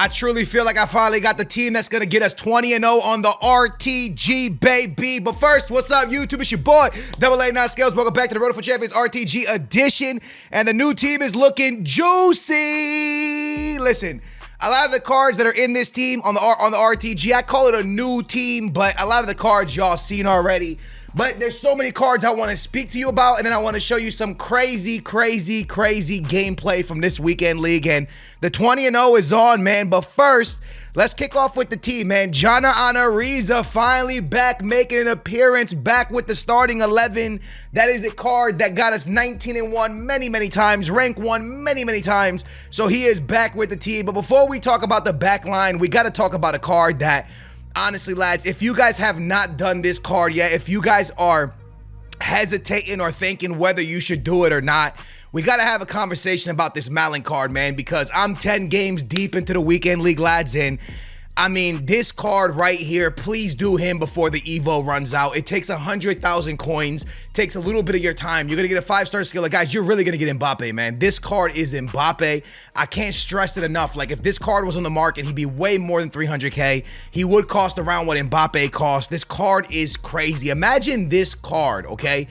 I truly feel like I finally got the team that's going to get us 20-0 on the RTG, baby. But first, what's up, YouTube? It's your boy, Double A9 Scales. Welcome back to the Road for Champions RTG edition. And the new team is looking juicy. Listen, a lot of the cards that are in this team on the RTG, I call it a new team, but a lot of the cards y'all seen already. But there's so many cards I want to speak to you about, and then I want to show you some crazy gameplay from this weekend league. And the 20-0 is on, man. But first, let's kick off with the team, man. Jana Anariza finally back, making an appearance, back with the starting 11. That is a card that got us 19-1 many times, rank 1 many times. So he is back with the team. But before we talk about the back line, we got to talk about a card that, honestly, lads, if you guys have not done this card yet, if you guys are hesitating or thinking whether you should do it or not, we got to have a conversation about this Malin card, man, because I'm 10 games deep into the weekend league, lads, and I mean, this card right here, please do him before the Evo runs out. It takes 100,000 coins, takes a little bit of your time. You're going to get a 5-star skill. Guys, you're really going to get Mbappe, man. This card is Mbappe. I can't stress it enough. Like, if this card was on the market, he'd be way more than 300K. He would cost around what Mbappe costs. This card is crazy. Imagine this card, okay,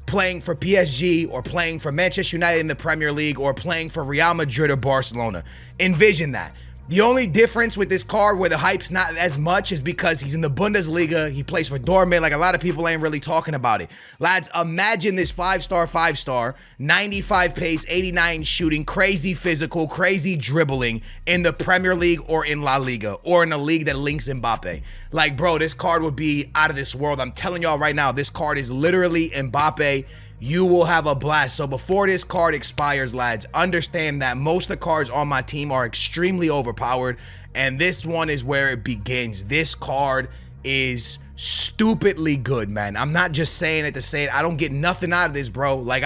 playing for PSG or playing for Manchester United in the Premier League or playing for Real Madrid or Barcelona. Envision that. The only difference with this card where the hype's not as much is because he's in the Bundesliga. He plays for Dortmund. Like, a lot of people ain't really talking about it. Lads, imagine this 5-star, 95 pace, 89 shooting, crazy physical, crazy dribbling in the Premier League or in La Liga or in a league that links Mbappe. Like, bro, this card would be out of this world. I'm telling y'all right now, this card is literally Mbappe. You will have a blast. So before this card expires, lads, understand that most of the cards on my team are extremely overpowered, and this one is where it begins. This card is stupidly good, man. I'm not just saying it to say it. I don't get nothing out of this, bro. Like,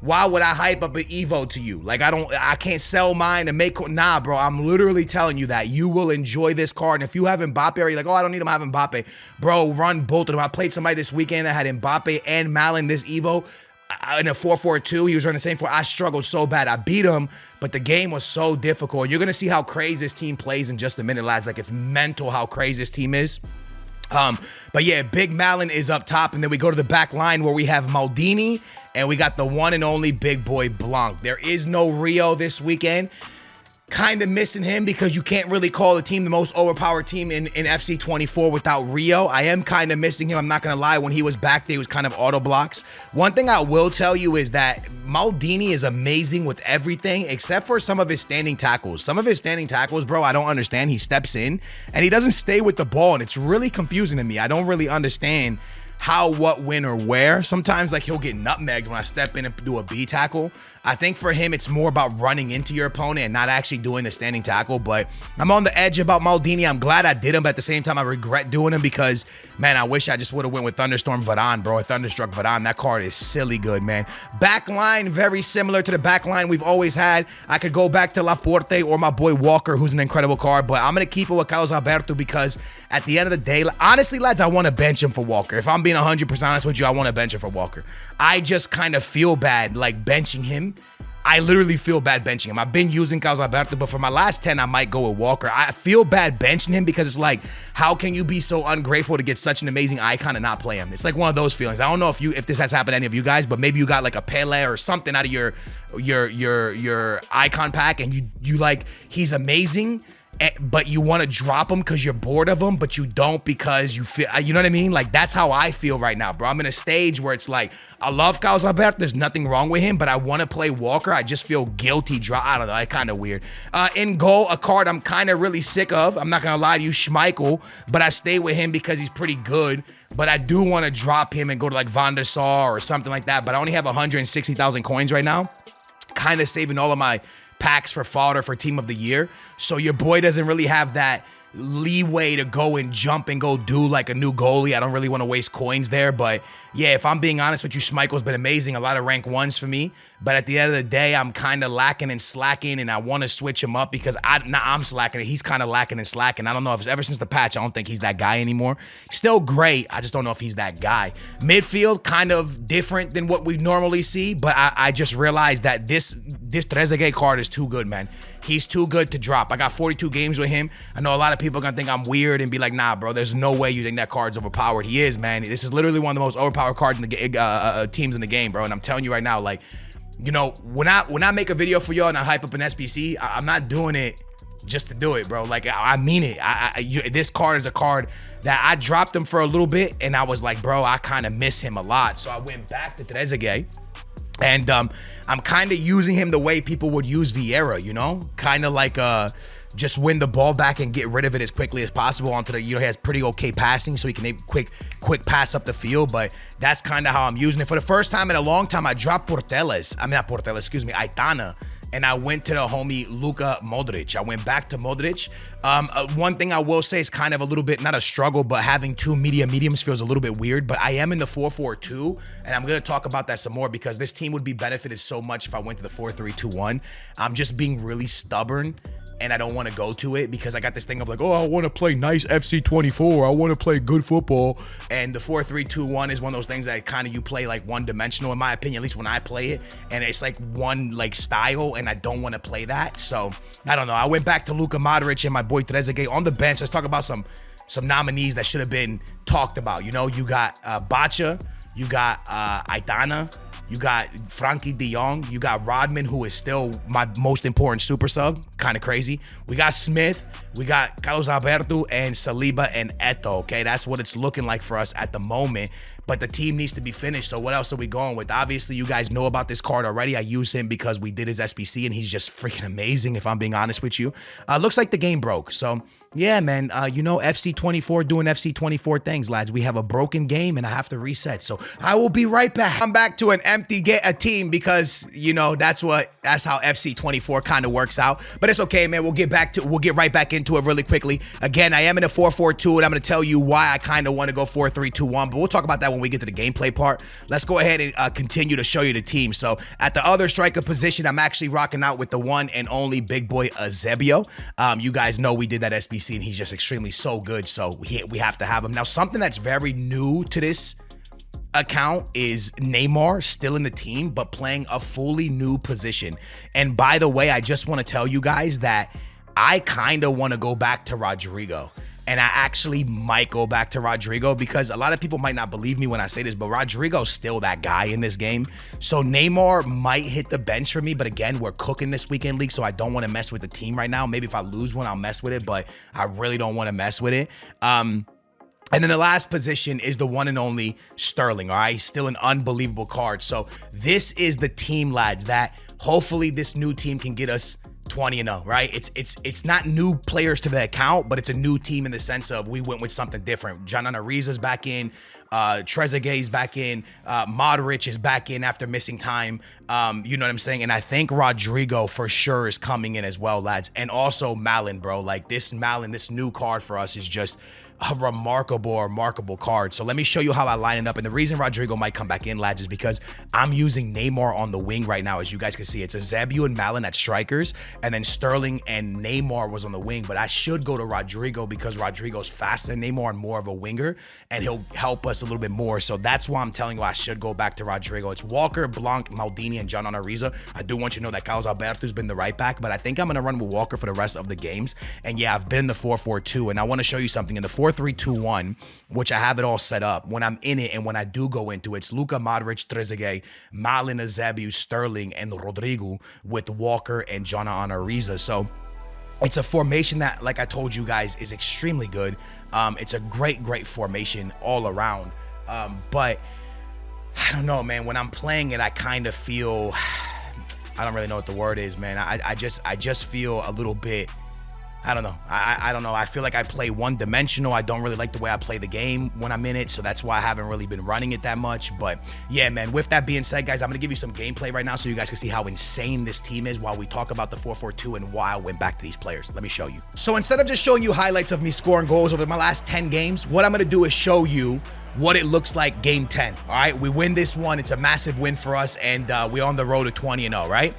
why would I hype up an Evo to you? Like, I can't sell mine and make, nah, bro. I'm literally telling you that you will enjoy this card. And if you have Mbappe or you're like, oh, I don't need him, I have Mbappe, bro, run both of them. I played somebody this weekend that had Mbappe and Malin this Evo. In a 4-4-2, he was running the same 4. I struggled so bad. I beat him, but the game was so difficult. You're going to see how crazy this team plays in just a minute, lads. Like, it's mental how crazy this team is. But yeah, Big Malin is up top, and then we go to the back line where we have Maldini, and we got the one and only big boy Blanc. There is no Rio this weekend. Kind of missing him because you can't really call the team the most overpowered team in FC 24 without Rio. I am kind of missing him. I'm not going to lie. When he was back there, he was kind of auto blocks. One thing I will tell you is that Maldini is amazing with everything except for some of his standing tackles. Some of his standing tackles, bro, I don't understand. He steps in and he doesn't stay with the ball, and it's really confusing to me. I don't really understand how, what, when, or where. Sometimes, like, he'll get nutmegged when I step in and do a B tackle. I think for him, it's more about running into your opponent and not actually doing the standing tackle. But I'm on the edge about Maldini. I'm glad I did him, but at the same time, I regret doing him because, man, I wish I just would have went with Thunderstorm Varane, bro. Thunderstruck Varane. That card is silly good, man. Back line, very similar to the back line we've always had. I could go back to Laporte or my boy Walker, who's an incredible card, but I'm going to keep it with Carlos Alberto because at the end of the day, honestly, lads, I want to bench him for Walker. If I'm being 100% honest with you, I want to bench him for Walker. I just kind of feel bad, like, benching him. I literally feel bad benching him. I've been using Carlos Alberto, but for my last 10, I might go with Walker. I feel bad benching him because it's like, how can you be so ungrateful to get such an amazing icon and not play him? It's like one of those feelings. I don't know if this has happened to any of you guys, but maybe you got like a Pele or something out of your icon pack, and you like, he's amazing, but you want to drop him because you're bored of him, but you don't because you feel, you know what I mean? Like, that's how I feel right now, bro. I'm in a stage where it's like, I love Carlos Alberto. There's nothing wrong with him, but I want to play Walker. I just feel guilty. I don't know. It's kind of weird. In goal, a card I'm kind of really sick of. I'm not going to lie to you, Schmeichel, but I stay with him because he's pretty good. But I do want to drop him and go to like Van der Sar or something like that. But I only have 160,000 coins right now. Kind of saving all of my packs for fodder for team of the year. So your boy doesn't really have that leeway to go and jump and go do like a new goalie. I don't really want to waste coins there, but yeah, if I'm being honest with you, Schmeichel's been amazing. A lot of rank 1s for me, but at the end of the day, I'm kind of lacking and slacking, and I want to switch him up because I'm slacking. He's kind of lacking and slacking. I don't know if it's ever since the patch, I don't think he's that guy anymore. Still great. I just don't know if he's that guy. Midfield, kind of different than what we normally see, but I just realized that this Trezeguet card is too good, man. He's too good to drop. I got 42 games with him. I know a lot of people are going to think I'm weird and be like, nah, bro, there's no way you think that card's overpowered. He is, man. This is literally one of the most overpowered cards in the teams in the game, bro. And I'm telling you right now, like, you know, when I make a video for y'all and I hype up an SBC, I'm not doing it just to do it, bro. Like, I mean it. This card is a card that I dropped him for a little bit, and I was like, bro, I kind of miss him a lot. So I went back to Trezeguet, and I'm kind of using him the way people would use Vieira, you know? Kind of like just win the ball back and get rid of it as quickly as possible onto the, you know, he has pretty okay passing, so he can make quick pass up the field, but that's kind of how I'm using it. For the first time in a long time, I dropped Aitana, and I went to the homie Luka Modric. I went back to Modric. One thing I will say is kind of a little bit, not a struggle, but having two mediums feels a little bit weird, but I am in the 4-4-2, and I'm going to talk about that some more because this team would be benefited so much if I went to the 4-3-2-1. I'm just being really stubborn, and I don't want to go to it because I got this thing of like, oh, I want to play nice FC24. I want to play good football. And the 4-3-2-1 is one of those things that kind of you play like one dimensional, in my opinion, at least when I play it. And it's like one like style, and I don't want to play that. So I don't know. I went back to Luka Modric and my boy Trezeguet on the bench. Let's talk about some nominees that should have been talked about. You know, you got Bacha, you got Aitana, you got Frankie de Jong. You got Rodman, who is still my most important super sub. Kind of crazy. We got Smith. We got Carlos Alberto and Saliba and Eto'o. Okay, that's what it's looking like for us at the moment. But the team needs to be finished. So what else are we going with? Obviously, you guys know about this card already. I use him because we did his SBC, and he's just freaking amazing, if I'm being honest with you. Looks like the game broke. So yeah, man, you know, FC24 doing FC24 things, lads. We have a broken game, and I have to reset. So I will be right back. I'm back to an empty team because, you know, that's how FC24 kind of works out. But it's okay, man. We'll get right back into it really quickly. Again, I am in a 4-4-2, and I'm going to tell you why I kind of want to go 4-3-2-1, but we'll talk about that when we get to the gameplay part. Let's go ahead and continue to show you the team. So at the other striker position, I'm actually rocking out with the one and only big boy Eusebio. You guys know we did that SBC, and he's just extremely so good, so we have to have him. Now, something that's very new to this account is Neymar still in the team, but playing a fully new position. And by the way, I just want to tell you guys that I kind of want to go back to Rodrigo. And I actually might go back to Rodrigo because a lot of people might not believe me when I say this, but Rodrigo's still that guy in this game. So Neymar might hit the bench for me, but again, we're cooking this weekend league, so I don't want to mess with the team right now. Maybe if I lose one, I'll mess with it, but I really don't want to mess with it. And then the last position is the one and only Sterling, all right? Still an unbelievable card. So this is the team, lads, that hopefully this new team can get us 20-0, right? It's not new players to the account, but it's a new team in the sense of we went with something different. John Ariza's back in, Trezeguet's back in, Modric is back in after missing time. You know what I'm saying? And I think Rodrigo for sure is coming in as well, lads. And also Malin, bro. Like this Malin, this new card for us is just a remarkable card. So let me show you how I line it up. And the reason Rodrigo might come back in, lads, is because I'm using Neymar on the wing right now. As you guys can see, it's Eusebio and Malin at strikers, and then Sterling and Neymar was on the wing. But I should go to Rodrigo because Rodrigo's faster than Neymar and more of a winger, and he'll help us a little bit more. So that's why I'm telling you I should go back to Rodrigo. It's Walker, Blanc, Maldini, and John Ariza. I do want you to know that Carlos Alberto's been the right back, but I think I'm going to run with Walker for the rest of the games. And yeah, I've been in the 4-4-2, and I want to show you something. In the 4-3-2-1, which I have it all set up, when I'm in it and when I do go into it, it's Luka Modric, Trezeguet, Malin, Eusebio, Sterling, and Rodrigo with Walker and John Ariza. So it's a formation that, like I told you guys, is extremely good. It's a great formation all around. But I don't know, man. When I'm playing it, I kind of feel, I don't really know what the word is, man. I just feel a little bit, I don't know. I don't know. I feel like I play one-dimensional. I don't really like the way I play the game when I'm in it, so that's why I haven't really been running it that much. But yeah, man, with that being said, guys, I'm going to give you some gameplay right now so you guys can see how insane this team is while we talk about the 4-4-2 and why I went back to these players. Let me show you. So instead of just showing you highlights of me scoring goals over my last 10 games, what I'm going to do is show you what it looks like game 10. All right, we win this one. It's a massive win for us, and we're on the road to 20-0, right?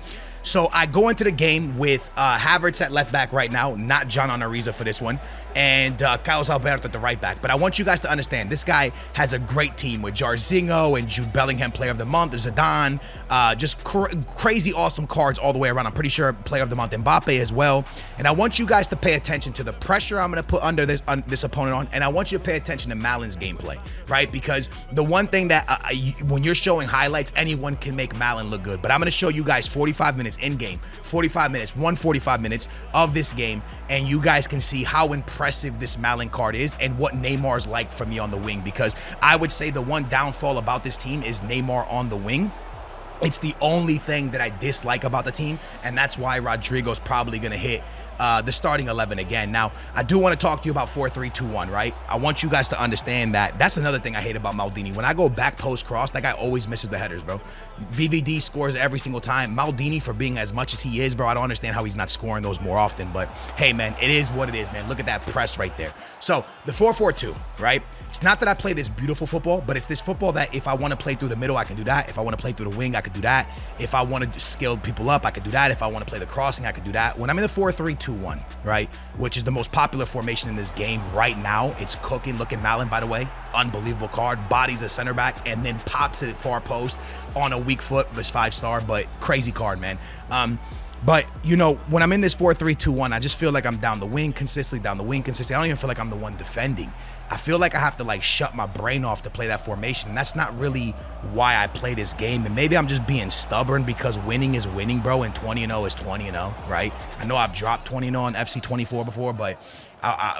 So I go into the game with Havertz at left back right now, not John Ariza for this one, and Carlos Alberto at the right back. But I want you guys to understand, this guy has a great team with Jarzinho and Jude Bellingham, Player of the Month, Zidane, just crazy awesome cards all the way around. I'm pretty sure Player of the Month Mbappe as well. And I want you guys to pay attention to the pressure I'm going to put under this opponent on, and I want you to pay attention to Malin's gameplay, right? Because the one thing that when you're showing highlights, anyone can make Malin look good. But I'm going to show you guys 45 minutes in game, 45 minutes, 145 minutes of this game, and you guys can see how impressive this Malin card is and what Neymar's like for me on the wing, because I would say the one downfall about this team is Neymar on the wing. It's the only thing that I dislike about the team, and that's why Rodrigo's probably going to hit the starting 11 again. Now, I do want to talk to you about 4-3-2-1, right? I want you guys to understand that that's another thing I hate about Maldini. When I go back post-cross, that guy always misses the headers, bro. VVD scores every single time. Maldini, for being as much as he is, bro, I don't understand how he's not scoring those more often. But, hey, man, it is what it is, man. Look at that press right there. So, the 4-4-2, right? It's not that I play this beautiful football, but it's this football that if I want to play through the middle, I can do that. If I want to play through the wing, I can do that. If I want to scale people up, I can do that. If I want to play the crossing, I can do that. When I'm in the 4-3-2-1, right, which is the most popular formation in this game right now, it's cooking. Look at Malin, by the way. Unbelievable card. Bodies a center back and then pops it at far post on a weak foot. This 5-star, but crazy card, man. But, you know, when I'm in this 4-3-2-1, I just feel like I'm down the wing consistently, I don't even feel like I'm the one defending. I feel like I have to, like, shut my brain off to play that formation. And that's not really why I play this game. And maybe I'm just being stubborn because winning is winning, bro, and 20-0 is 20-0, right? I know I've dropped 20-0 on FC 24 before, but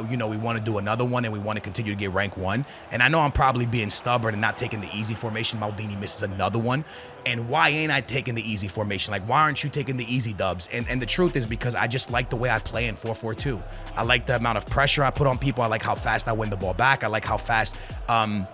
you know, we want to do another one and we want to continue to get rank 1. And I know I'm probably being stubborn and not taking the easy formation. Maldini misses another one. And why ain't I taking the easy formation? Like, why aren't you taking the easy dubs? And the truth is because I just like the way I play in 4-4-2. I like the amount of pressure I put on people. I like how fast I win the ball back. I like how fast I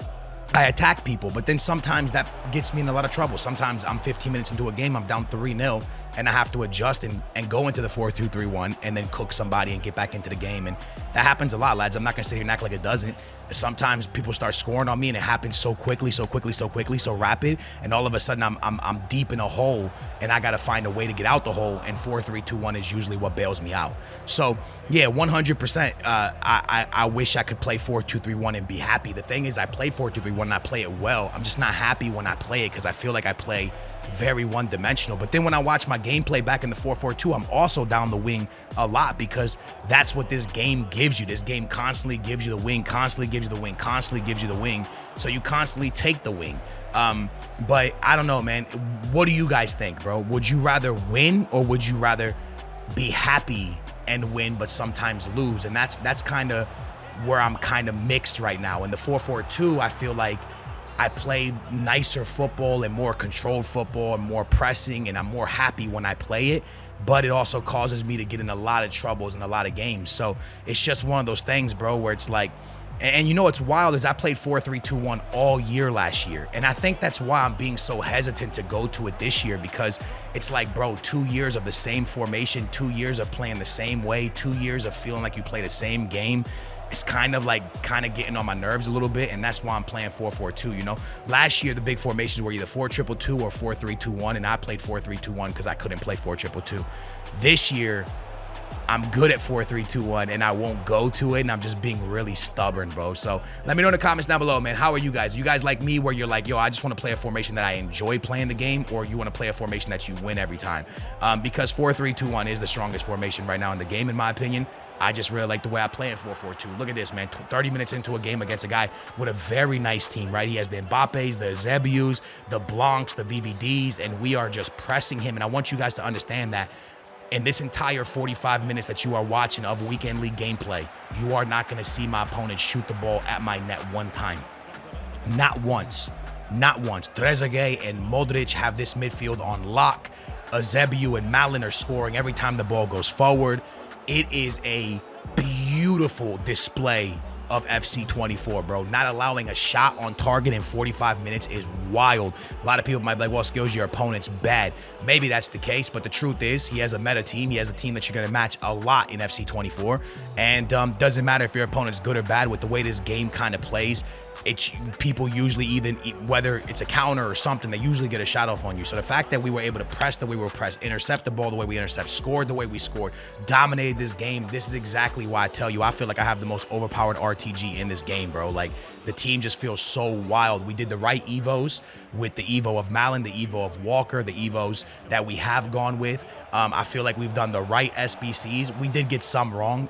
attack people. But then sometimes that gets me in a lot of trouble. Sometimes I'm 15 minutes into a game, I'm down 3-0. And I have to adjust and go into the 4-2-3-1 and then cook somebody and get back into the game. And that happens a lot, lads. I'm not going to sit here and act like it doesn't. Sometimes people start scoring on me and it happens so quickly, so rapid. And all of a sudden I'm deep in a hole and I got to find a way to get out the hole. And 4-3-2-1 is usually what bails me out. So yeah, 100%. I wish I could play 4-2-3-1 and be happy. The thing is, I play 4-2-3-1 and I play it well. I'm just not happy when I play it because I feel like I play very one-dimensional. But then when I watch my gameplay back in the 4-4-2, I'm also down the wing a lot because that's what this game gives you. This game constantly gives you the wing, constantly gives you the wing, constantly gives you the wing. So you constantly take the wing. But I don't know, man. What do you guys think, bro? Would you rather win or would you rather be happy and win but sometimes lose? And that's kind of where I'm kind of mixed right now. In the 4-4-2, I feel like I play nicer football and more controlled football and more pressing, and I'm more happy when I play it, but it also causes me to get in a lot of troubles in a lot of games. So it's just one of those things, bro, where it's like, and you know what's wild is I played 4-3-2-1 all year last year, and I think that's why I'm being so hesitant to go to it this year, because it's like, bro, 2 years of the same formation, 2 years of playing the same way, 2 years of feeling like you play the same game. It's kind of getting on my nerves a little bit, and that's why I'm playing 4-4-2, you know? Last year, the big formations were either 4-2-2 or 4-3-2-1, and I played 4-3-2-1 because I couldn't play 4-2-2. This year, I'm good at 4-3-2-1, and I won't go to it, and I'm just being really stubborn, bro. So let me know in the comments down below, man. How are you guys? You guys like me where you're like, yo, I just want to play a formation that I enjoy playing the game, or you want to play a formation that you win every time? Because 4-3-2-1 is the strongest formation right now in the game, in my opinion. I just really like the way I play in 4-4-2. Look at this, man. 30 minutes into a game against a guy with a very nice team, right? He has the Mbappes, the Zebius, the Blancs, the VVDs, and we are just pressing him. And I want you guys to understand that in this entire 45 minutes that you are watching of Weekend League gameplay, you are not going to see my opponent shoot the ball at my net one time. Not once. Not once. Trezeguet and Modric have this midfield on lock. Eusebio and Malin are scoring every time the ball goes forward. It is a beautiful display of FC24, bro. Not allowing a shot on target in 45 minutes is wild. A lot of people might be like, well, Skills, your opponent's bad. Maybe that's the case, but the truth is he has a meta team. He has a team that you're going to match a lot in FC24. And doesn't matter if your opponent's good or bad with the way this game kind of plays. It's people usually even, whether it's a counter or something, they usually get a shot off on you. So the fact that we were able to press the way we were pressed, intercept the ball the way we intercept, scored the way we scored, dominated this game, this is exactly why I tell you I feel like I have the most overpowered RTG in this game, bro. Like, the team just feels so wild. We did the right evos with the evo of Malin, the evo of Walker, the evos that we have gone with. I feel like we've done the right SBCs. We did get some wrong.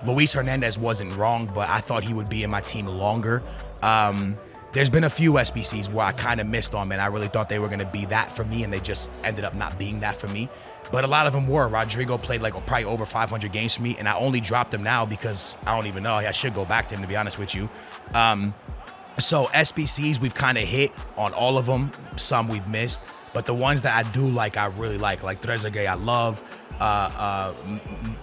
Luis Hernandez wasn't wrong, but I thought he would be in my team longer. There's been a few SBCs where I kind of missed on, man. I really thought they were going to be that for me, and they just ended up not being that for me. But a lot of them were. Rodrigo played like probably over 500 games for me, and I only dropped him now because I don't even know. I should go back to him, to be honest with you. So SBCs, we've kind of hit on all of them. Some we've missed. But the ones that I do like, I really like Trezeguet, I love.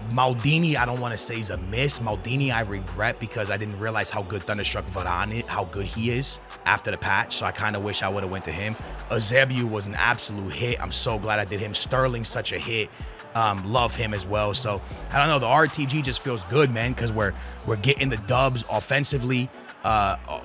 Maldini, I don't want to say is a miss. Maldini, I regret because I didn't realize how good Thunderstruck Varane is, how good he is after the patch. So I kind of wish I would have went to him. Eusebio was an absolute hit. I'm so glad I did him. Sterling's such a hit. Love him as well. So I don't know. The RTG just feels good, man, because we're getting the dubs offensively.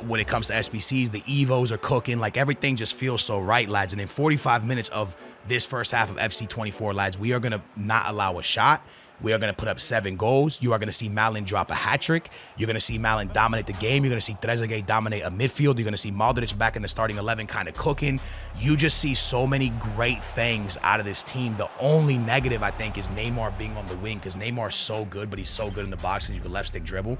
When it comes to SBCs, the evos are cooking. Like, everything just feels so right, lads. And in 45 minutes of this first half of FC24, lads, we are going to not allow a shot. We are going to put up 7 goals. You are going to see Malin drop a hat trick. You're going to see Malin dominate the game. You're going to see Trezeguet dominate a midfield. You're going to see Maldini back in the starting 11 kind of cooking. You just see so many great things out of this team. The only negative, I think, is Neymar being on the wing, because Neymar's so good, but he's so good in the box and you can left stick dribble.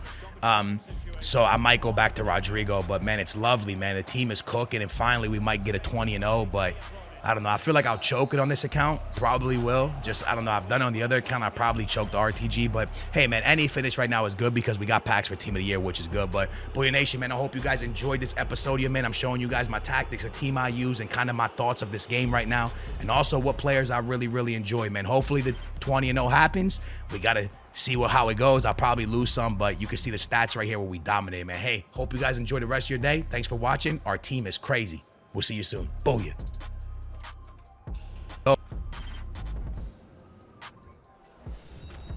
So I might go back to Rodrigo, but man, it's lovely, man. The team is cooking, and finally we might get a 20-0, but I don't know. I feel like I'll choke it on this account. Probably will. Just, I don't know. I've done it on the other account. I probably choked the RTG. But, hey, man, any finish right now is good because we got packs for Team of the Year, which is good. But, Booyah Nation, man, I hope you guys enjoyed this episode here, man. I'm showing you guys my tactics, a team I use, and kind of my thoughts of this game right now. And also what players I really, really enjoy, man. Hopefully the 20-0 happens. We got to see how it goes. I'll probably lose some, but you can see the stats right here where we dominate, man. Hey, hope you guys enjoy the rest of your day. Thanks for watching. Our team is crazy. We'll see you soon. Booyah.